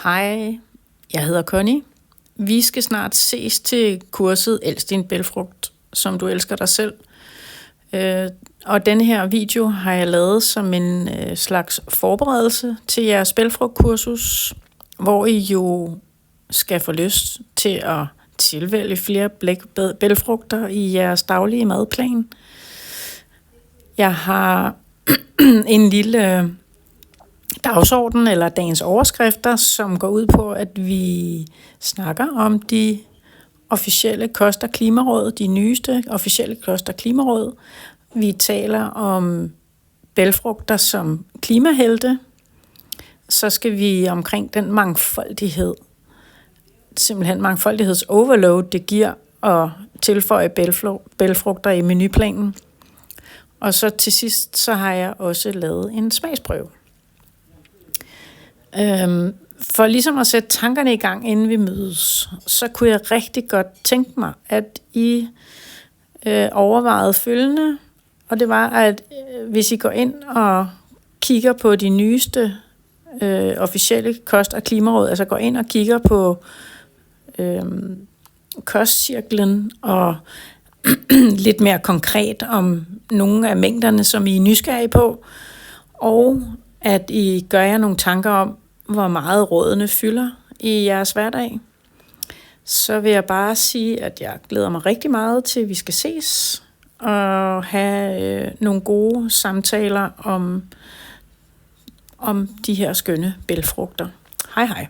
Hej, jeg hedder Connie. Vi skal snart ses til kurset Elsk din bælgfrugt, som du elsker dig selv. Og denne her video har jeg lavet som en slags forberedelse til jeres bælgfrugtkursus, hvor I jo skal få lyst til at tilvælge flere bælgfrugter i jeres daglige madplan. Jeg har en lille dagsorden eller dagens overskrifter, som går ud på, at vi snakker om de officielle kost- og klimaråd, de nyeste officielle kost- og klimaråd. Vi taler om bælgfrugter som klimahelte. Så skal vi omkring den mangfoldighed, simpelthen mangfoldighedsoverload, det giver at tilføje bælgfrugter i menuplanen. Og så til sidst, så har jeg også lavet en smagsprøve. For ligesom at sætte tankerne i gang, inden vi mødes, så kunne jeg rigtig godt tænke mig, at I overvejede følgende, og det var, at hvis I går ind og kigger på de nyeste officielle kost- og klimaråd, altså går ind og kigger på kostcirklen og lidt mere konkret om nogle af mængderne, som I er nysgerrige på, og at I gør jer nogle tanker om, hvor meget rådene fylder i jeres hverdag, så vil jeg bare sige, at jeg glæder mig rigtig meget til, at vi skal ses og have nogle gode samtaler om de her skønne bælgfrugter. Hej hej.